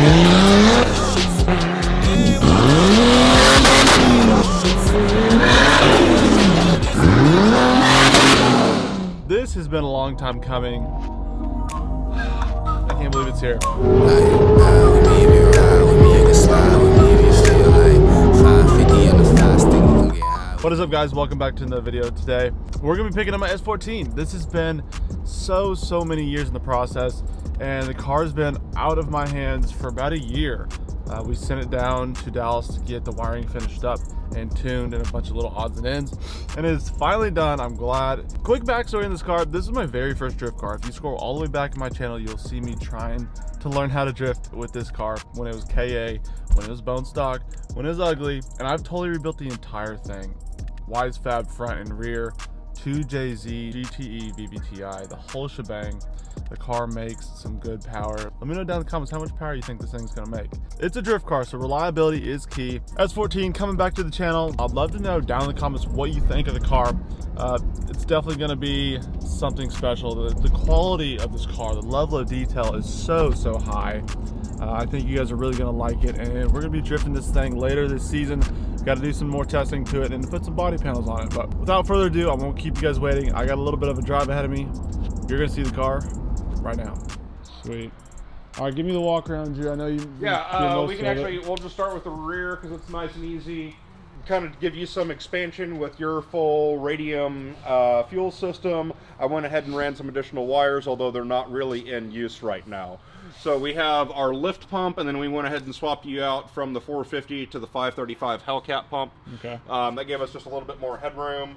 This has been a long time coming. I can't believe it's here. What is up, guys? Welcome back to another video. Today we're gonna be picking up my S14. This has been so many years in the process, and the car's been out of my hands for about a year. We sent it down to Dallas to get the wiring finished up and tuned and a bunch of little odds and ends, and it's finally done. I'm glad. Quick backstory in this car: this is my very first drift car. If you scroll all the way back in my channel, you'll see me trying to learn how to drift with this car when it was KA, when it was bone stock, when it was ugly, and I've totally rebuilt the entire thing. Wise fab front and rear, 2JZ, GTE, VVTi, the whole shebang. The car makes some good power. Let me know down in the comments how much power you think this thing's gonna make. It's a drift car, so reliability is key. S14 coming back to the channel. I'd love to know down in the comments what you think of the car. It's definitely gonna be something special. The quality of this car, the level of detail is so high. I think you guys are really gonna like it, and we're gonna be drifting this thing later this season. Got to do some more testing to it and put some body panels on it. But without further ado, I won't keep you guys waiting. I got a little bit of a drive ahead of me. You're gonna see the car right now. Sweet. All right, give me the walk around, Drew. I know you. Yeah, we can actually. We'll just start with the rear because it's nice and easy. Kind of give you some expansion with your full radium fuel system. I went ahead and ran some additional wires, although they're not really in use right now. So we have our lift pump, and then we went ahead and swapped you out from the 450 to the 535 Hellcat pump. Okay. That gave us just a little bit more headroom,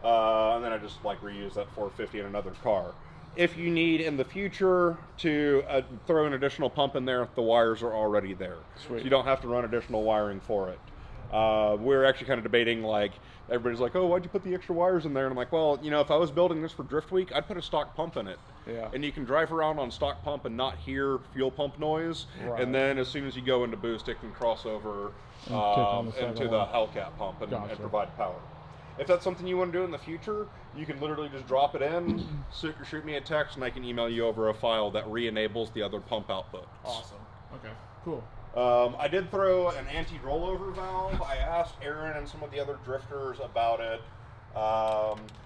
and then I just like reused that 450 in another car. If you need in the future to throw an additional pump in there, the wires are already there. Sweet. So you don't have to run additional wiring for it. We're actually kind of debating, like, everybody's like, oh, why'd you put the extra wires in there? And I'm like, well, you know, if I was building this for Drift Week, I'd put a stock pump in it. Yeah. And you can drive around on stock pump and not hear fuel pump noise. Right. And then as soon as you go into boost, it can cross over into the Hellcat pump and provide power. If that's something you want to do in the future, you can literally just drop it in, shoot me a text, and I can email you over a file that re-enables the other pump output. Awesome. Okay, cool. I did throw an anti-rollover valve. I asked Aaron and some of the other drifters about it.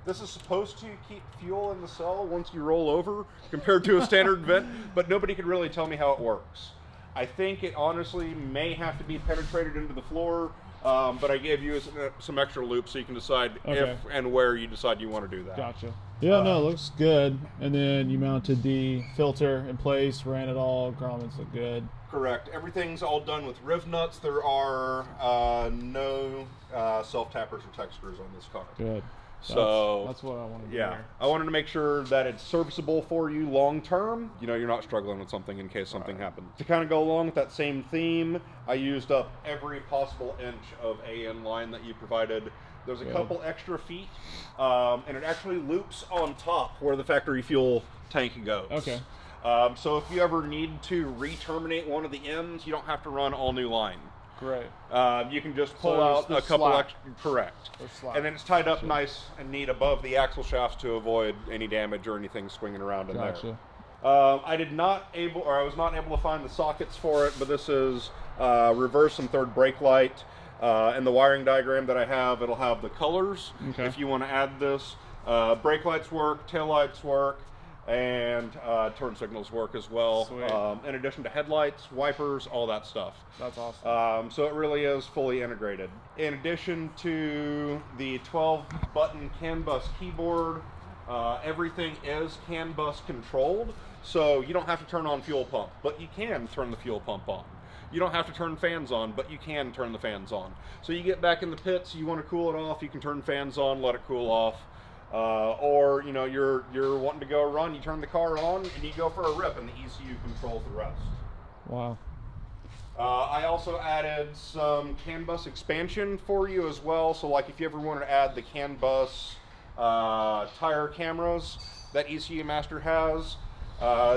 This is supposed to keep fuel in the cell once you roll over compared to a standard vent, but nobody could really tell me how it works. I think it honestly may have to be penetrated into the floor, but I gave you some extra loops so you can decide if and where you decide you want to do that. Gotcha. Yeah, no, it looks good. And then you mounted the filter in place, ran it all, grommets look good. Correct. Everything's all done with riv nuts. There are no self-tappers or textures on this car. Good. So that's what I wanted to hear. I wanted to make sure that it's serviceable for you long term. You know, you're not struggling with something in case something happens. To kind of go along with that same theme, I used up every possible inch of AN line that you provided. There's a couple extra feet, and it actually loops on top where the factory fuel tank goes. Okay. So if you ever need to re-terminate one of the ends, you don't have to run all new line. Great. You can just pull out a couple extra. Correct. And then it's tied up nice and neat above the axle shafts to avoid any damage or anything swinging around in there. I was not able to find the sockets for it, but this is reverse and third brake light. In the wiring diagram that I have, it'll have the colors. Okay. If you want to add this, brake lights work, tail lights work, and turn signals work as well. In addition to headlights, wipers, all that stuff. That's awesome. So it really is fully integrated. In addition to the 12-button CAN bus keyboard, everything is CAN bus controlled, so you don't have to turn on fuel pump, but you can turn the fuel pump on. You don't have to turn fans on, but you can turn the fans on. So you get back in the pits, you want to cool it off, you can turn fans on, let it cool off. Or, you know, you're wanting to go run, you turn the car on, and you go for a rip, and the ECU controls the rest. Wow. I also added some CAN bus expansion for you as well. So, like, if you ever wanted to add the CAN bus tire cameras that ECU Master has,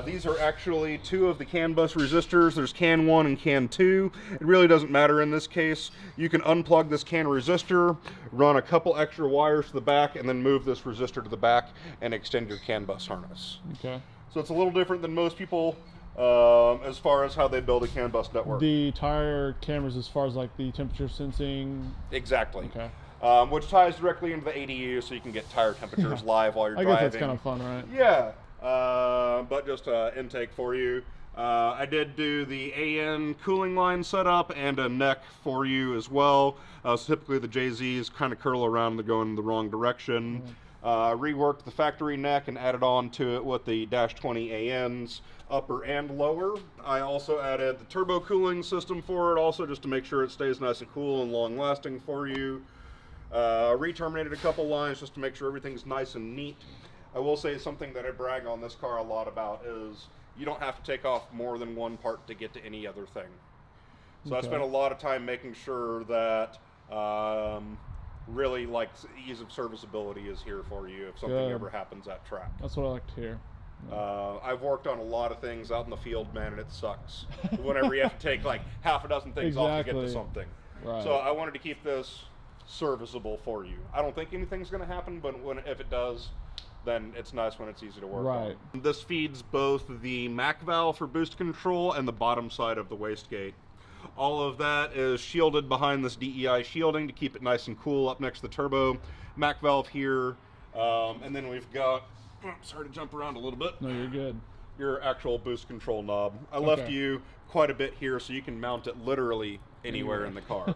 these are actually two of the CAN bus resistors. There's CAN 1 and CAN 2. It really doesn't matter in this case. You can unplug this CAN resistor, run a couple extra wires to the back, and then move this resistor to the back and extend your CAN bus harness. Okay. So it's a little different than most people as far as how they build a CAN bus network. The tire cameras, as far as like the temperature sensing. Exactly. Okay. Which ties directly into the ADU, so you can get tire temperatures live while you're driving. I guess that's kind of fun, right? Yeah. But just intake for you. I did do the AN cooling line setup and a neck for you as well. So typically the JZs kind of curl around and go in the wrong direction. Reworked the factory neck and added on to it with the -20 ANs, upper and lower. I also added the turbo cooling system for it, also just to make sure it stays nice and cool and long lasting for you. Re-terminated a couple lines just to make sure everything's nice and neat. I will say something that I brag on this car a lot about is you don't have to take off more than one part to get to any other thing. So I spent a lot of time making sure that really like ease of serviceability is here for you if something ever happens at track. That's what I like to hear. I've worked on a lot of things out in the field, man, and it sucks whenever you have to take like half a dozen things off to get to something. Right. So I wanted to keep this serviceable for you. I don't think anything's going to happen, but if it does, then it's nice when it's easy to work on. This feeds both the MAC valve for boost control and the bottom side of the wastegate. All of that is shielded behind this DEI shielding to keep it nice and cool up next to the turbo. MAC valve here, and then we've got, sorry to jump around a little bit. No, you're good. Your actual boost control knob. I left you quite a bit here so you can mount it literally anywhere in the car.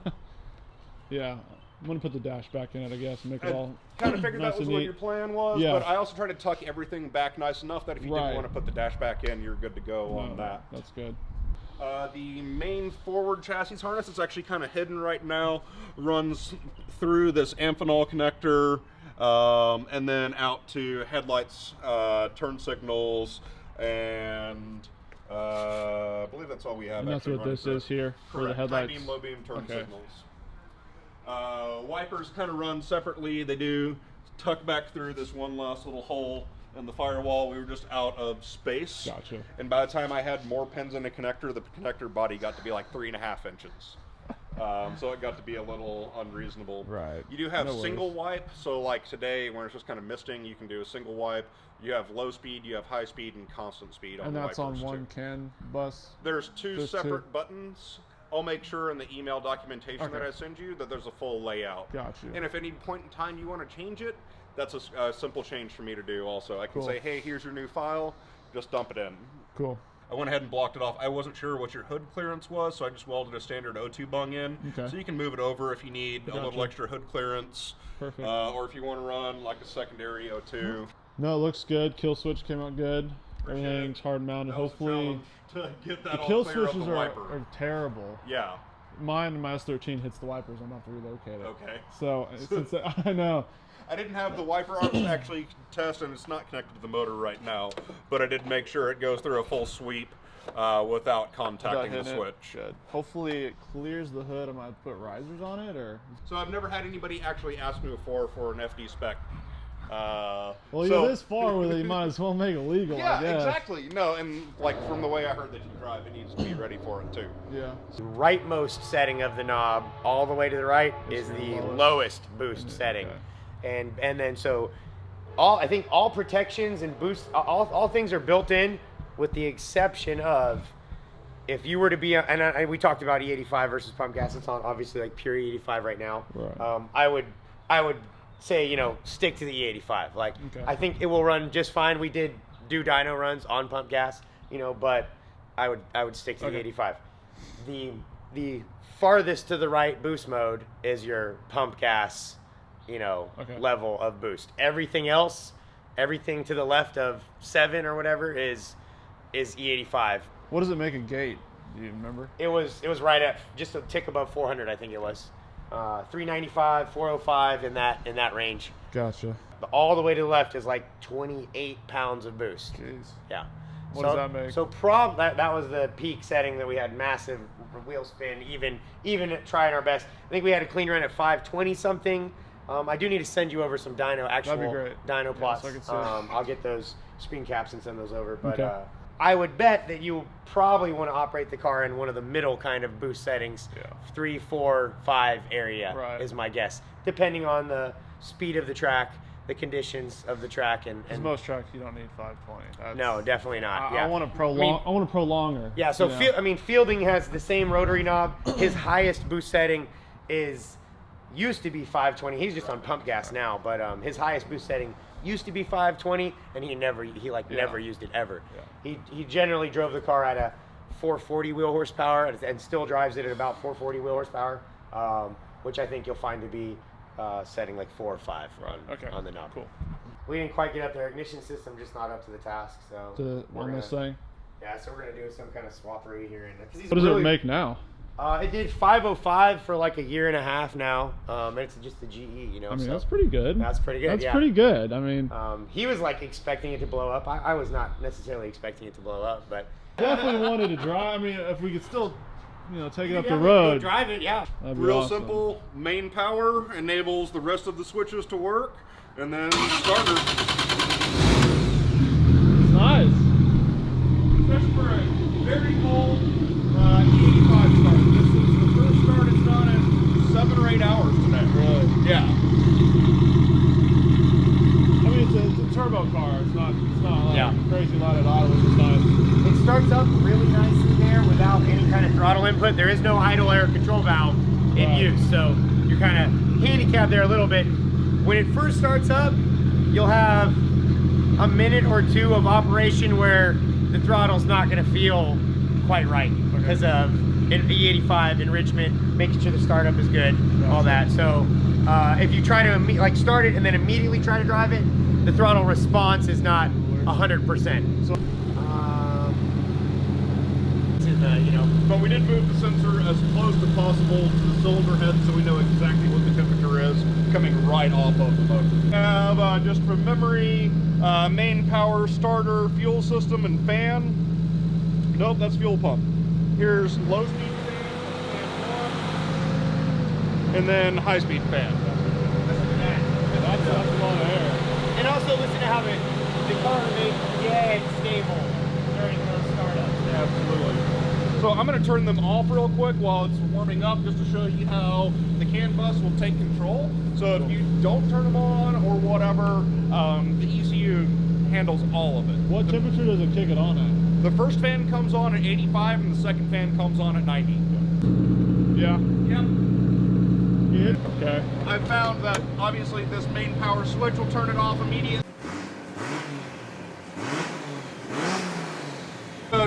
Yeah. I'm going to put the dash back in it, I guess, and make it all kind of figured nice that was and what neat. your plan was, but I also tried to tuck everything back nice enough that if you didn't want to put the dash back in, you're good to go on that. That's good. The main forward chassis harness, it's actually kind of hidden right now, runs through this Amphenol connector and then out to headlights, turn signals, and I believe that's all we have. And that's what this is here for the headlights. High beam, low beam, turn signals. Wipers kind of run separately. They do tuck back through this one last little hole in the firewall. We were just out of space. Gotcha. And by the time I had more pins in the connector body got to be like 3.5 inches. So it got to be a little unreasonable. Right. You do have single wipe. So like today when it's just kind of misting, you can do a single wipe. You have low speed, you have high speed, and constant speed on the wipers. And that's on one CAN bus? There's two separate buttons. I'll make sure in the email documentation that I send you that there's a full layout. Gotcha. And if at any point in time you want to change it, that's a simple change for me to do also. I can say, hey, here's your new file, just dump it in. Cool. I went ahead and blocked it off. I wasn't sure what your hood clearance was, so I just welded a standard O2 bung in. Okay. So you can move it over if you need a little extra hood clearance. Perfect. Or if you want to run like a secondary O2. No, it looks good. Kill switch came out good. Everything's hard mounted. Hopefully, to get that the all kill clear switches up the wiper. are terrible. Yeah. Mine and my S13 hits the wipers. I'm about to relocate it. Okay. So since I know. I didn't have the wiper arms actually test, and it's not connected to the motor right now, but I did make sure it goes through a full sweep without contacting the switch. Good. Hopefully it clears the hood. Am I put risers on it, or? So I've never had anybody actually ask me before for an FD spec. Well, you're this far with it, you might as well make it legal. Yeah, I guess. Exactly. No, and like from the way I heard that you drive, it needs to be ready for it too. Yeah. The rightmost setting of the knob, all the way to the right, is the lowest boost setting. Okay. And then so I think all protections and boost, all things are built in, with the exception of if you were to be, we talked about E85 versus pump gas. It's on obviously like pure E85 right now. Right. I would say, stick to the E85. Like, I think it will run just fine. We did do dyno runs on pump gas, but I would stick to the E85. The farthest to the right boost mode is your pump gas, level of boost. Everything else, everything to the left of 7 or whatever is E85. What does it make a gate? Do you remember? It was right at just a tick above 400, I think it was. 395, 405 in that range. Gotcha. But all the way to the left is like 28 pounds of boost. Jeez. Yeah. What does that make? So that was the peak setting that we had massive wheel spin, even at trying our best. I think we had a clean run at 520 something. I do need to send you over some actual dyno plots. So I can see I'll get those screen caps and send those over. But I would bet that you probably want to operate the car in one of the middle kind of boost settings. 3, 4, 5 area is my guess, depending on the speed of the track, the conditions of the track and most tracks you don't need 520. no, definitely not. Yeah. I want a prolonger. Yeah, so Fielding has the same rotary knob. His highest boost setting used to be 520. He's just on pump gas now, but his highest boost setting used to be 520, and he never used it ever. Yeah. He generally drove the car at a 440 wheel horsepower and still drives it at about 440 wheel horsepower, which I think you'll find to be setting like 4 or 5 on the knob. Cool. We didn't quite get up there. Ignition system just not up to the task, so on this thing. Yeah, so we're gonna do some kind of swappery here. What does it make now? It did 505 for like a year and a half now. And it's just the GE, you know. I mean, that's pretty good. That's pretty good. That's pretty good. I mean, he was like expecting it to blow up. I was not necessarily expecting it to blow up, but definitely wanted to drive. I mean, if we could still, take it up the road. Drive it, yeah. Real awesome. Simple. Main power enables the rest of the switches to work, and then starter. It's nice. Especially for a very cold E85 start. This is the first start it's done in 7 or 8 hours today. Really? Yeah. I mean, it's a turbo car. It's not like crazy loud at idle, which is nice. It starts up really nicely there without any kind of throttle input. There is no idle air control valve in use, so you're kind of handicapped there a little bit. When it first starts up, you'll have a minute or two of operation where the throttle's not going to feel quite right because of E85 enrichment, making sure the startup is good, all that. So if you try to start it and then immediately try to drive it, the throttle response is not 100%. So, but we did move the sensor as close as possible to the cylinder head so we know exactly what the temperature is coming right off of the motor. Have just from memory, main power, starter, fuel system, and fan. Nope, that's fuel pump. Here's low speed fan, and then high speed fan. Listen to that. That's a lot of air. And also listen to how the car remains dead stable during those startups. Absolutely. So I'm going to turn them off real quick while it's warming up just to show you how the CAN bus will take control. So if you don't turn them on or whatever, the ECU handles all of it. What temperature does it kick it on at? The first fan comes on at 85 and the second fan comes on at 90. Yeah. Yep. Okay. I found that obviously this main power switch will turn it off immediately.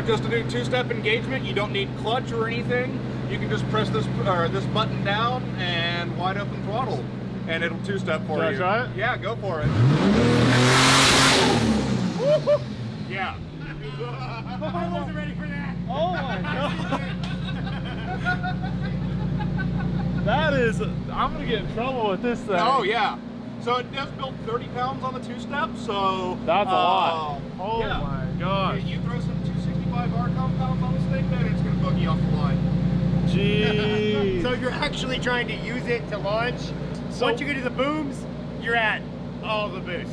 Just to do two-step engagement, you don't need clutch or anything. You can just press this button down and wide open throttle, and it'll two-step for you. Should I try it? Yeah, go for it. Yeah. I wasn't ready for that. Oh my god. That is, I'm gonna get in trouble with this thing. Oh yeah. So it does build 30 pounds on the two-step, so that's a lot. Oh yeah. my gosh. You throw some 265R compounds on this thing, man, it's gonna boogie off the line. Jeez. So you're actually trying to use it to launch. So once you get to the booms, you're at all the boost.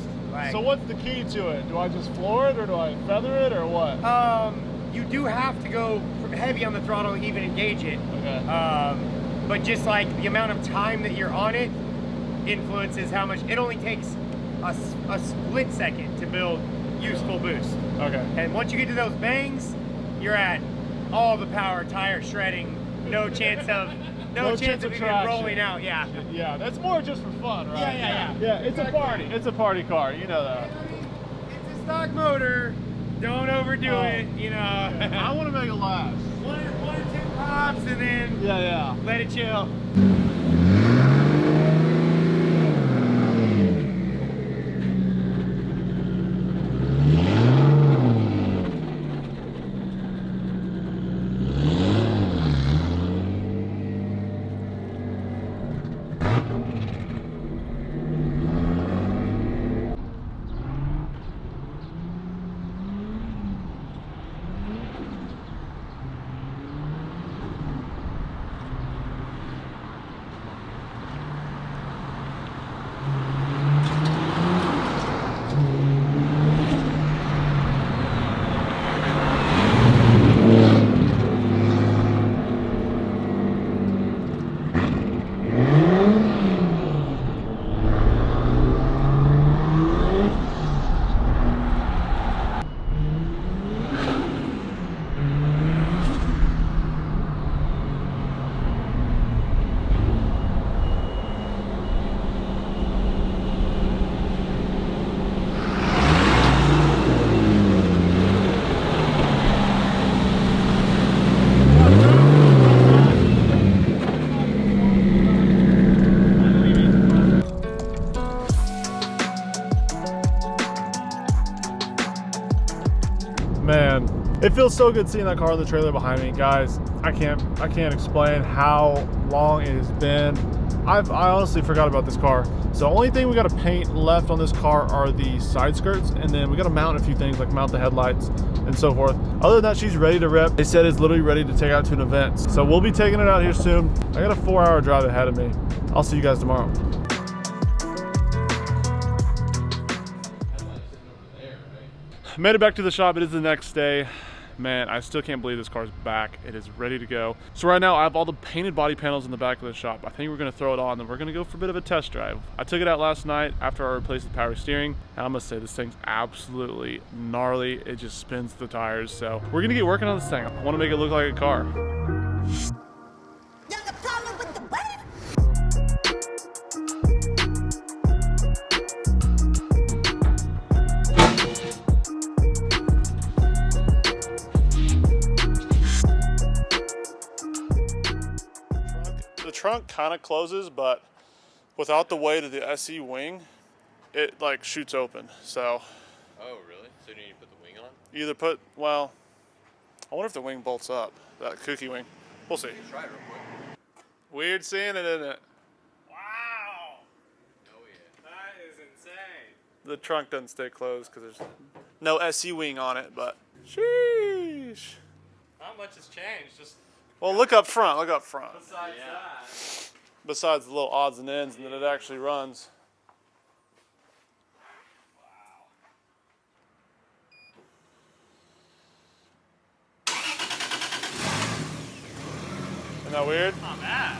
So what's the key to it? Do I just floor it or do I feather it or what? You do have to go heavy on the throttle to even engage it. Okay. But just like the amount of time that you're on it influences how much. It only takes a split second to build useful boost. Okay. And once you get to those bangs, you're at all the power, tire shredding, no chance of even rolling out. Yeah. Yeah, that's more just for fun, right? Yeah. Yeah, it's a party. It's a party car, you know that. I mean, it's a stock motor. Don't overdo it, you know. I want to make it last. One or two pops and then let it chill. feels so good seeing that car in the trailer behind me, guys. I can't explain how long it has been. I honestly forgot about this car. So the only thing we got to paint left on this car are the side skirts, and then we got to mount a few things like mount the headlights and so forth. Other than that, she's ready to rip. They said it's literally ready to take out to an event. So we'll be taking it out here soon. I got a 4-hour drive ahead of me. I'll see you guys tomorrow. Made it back to the shop. It is the next day. Man, I still can't believe this car's back. It is ready to go. So right now I have all the painted body panels in the back of the shop. I think we're gonna throw it on and we're gonna go for a bit of a test drive. I took it out last night after I replaced the power steering, and I must say this thing's absolutely gnarly. It just spins the tires. So we're gonna get working on this thing. I wanna make it look like a car. The trunk kind of closes, but without the weight of the SE wing, it like shoots open. So. Oh, really? So do you need to put the wing on? Either put, well, I wonder if the wing bolts up, that cookie wing. We'll see. Try it real quick. Weird seeing it, isn't it? Wow! Oh, yeah. That is insane. The trunk doesn't stay closed because there's no SE wing on it, but sheesh. Not much has changed, just Well, look up front, look up front. besides that. Besides the little odds and ends, and that it actually runs. Isn't that weird? Not bad.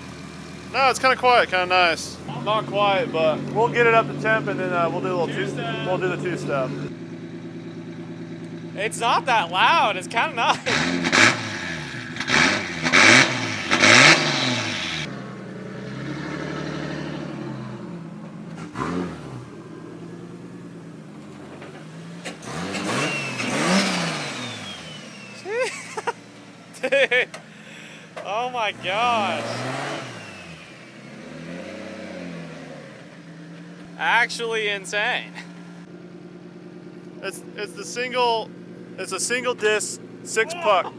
No, it's kind of quiet, kind of nice. Not quiet, but we'll get it up to temp, and then we'll do a little Two-step. We'll do the two-step. It's not that loud. It's kind of nice. Dude. Oh my gosh. Actually insane. It's a single disc, six puck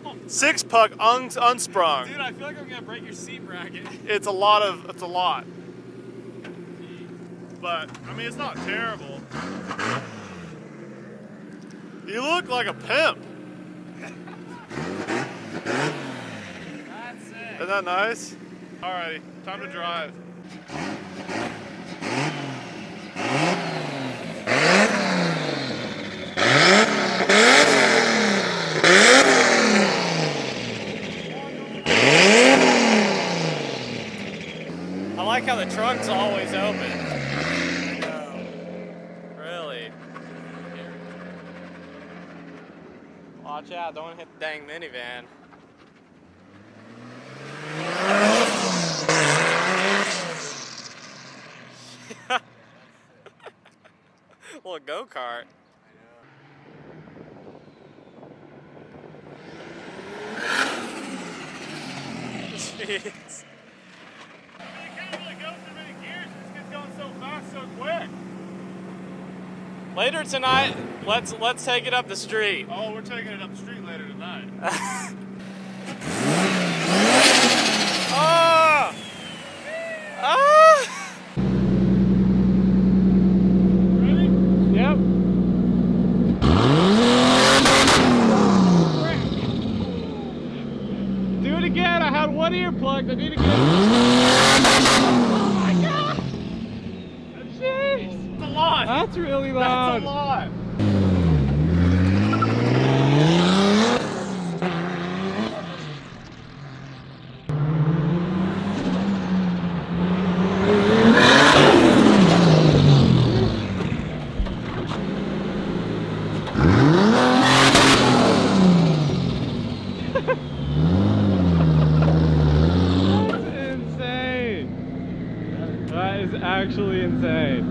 unsprung. Dude, I feel like I'm gonna break your seat bracket. It's a lot. But I mean, it's not terrible. You look like a pimp. That's it. Isn't that nice? Alrighty, time to drive. I like how the trunk's always open. Really? Watch out, don't hit the dang minivan. Little go-kart. Jeez. You can't really go through many gears. This gets going so fast, so quick. Later tonight, let's take it up the street. Oh, we're taking it up the street later tonight. Ah! Ah! Ready? Yep. Do it again. I had one ear plugged. I need to get. Oh my god! Jeez. That's a lot. That's really loud. That's a lot. Insane. That is actually insane.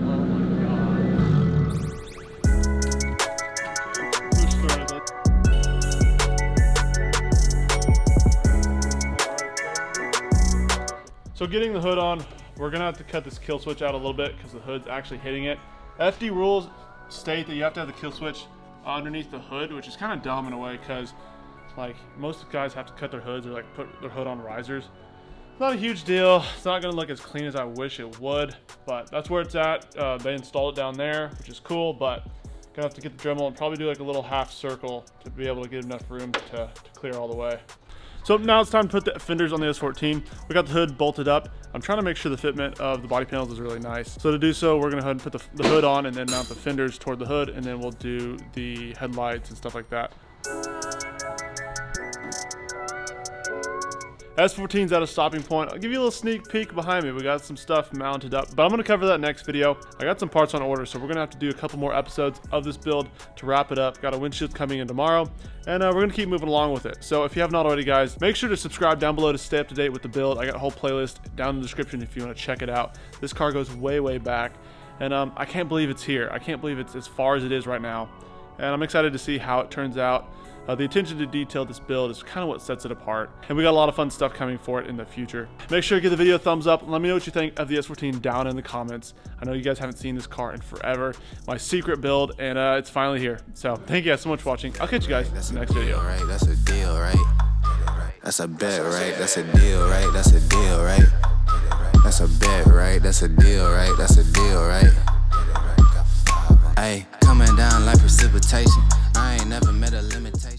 So getting the hood on, we're gonna have to cut this kill switch out a little bit because the hood's actually hitting it. FD rules state that you have to have the kill switch underneath the hood, which is kind of dumb in a way because Like, most guys have to cut their hoods or like put their hood on risers. Not a huge deal. It's not gonna look as clean as I wish it would, but that's where it's at. They installed it down there, which is cool, but gonna have to get the Dremel and probably do like a little half circle to be able to get enough room to clear all the way. So now it's time to put the fenders on the S14. We got the hood bolted up. I'm trying to make sure the fitment of the body panels is really nice. So to do so, we're gonna go ahead and put the hood on and then mount the fenders toward the hood, and then we'll do the headlights and stuff like that. S14's at a stopping point. I'll give you a little sneak peek behind me. We got some stuff mounted up, but I'm gonna cover that next video. I got some parts on order, so we're gonna have to do a couple more episodes of this build to wrap it up. Got a windshield coming in tomorrow, and we're gonna keep moving along with it. So if you have not already, guys, make sure to subscribe down below to stay up to date with the build. I got a whole playlist down in the description if you wanna check it out. This car goes way, way back, and I can't believe it's here. I can't believe it's as far as it is right now, and I'm excited to see how it turns out. The attention to detail of this build is kind of what sets it apart, and we got a lot of fun stuff coming for it in the future. Make sure to give the video a thumbs up and let me know what you think of the S14 down in the comments. I know you guys haven't seen this car in forever, my secret build, and it's finally here. So thank you guys so much for watching. I'll catch you guys in the next video. Right, that's a deal, right? That's a bet, right? That's a deal, right? That's a deal, right? That's a bet, right? That's a deal, right? That's a deal, right? Hey, coming down like precipitation. I ain't never met a limitation.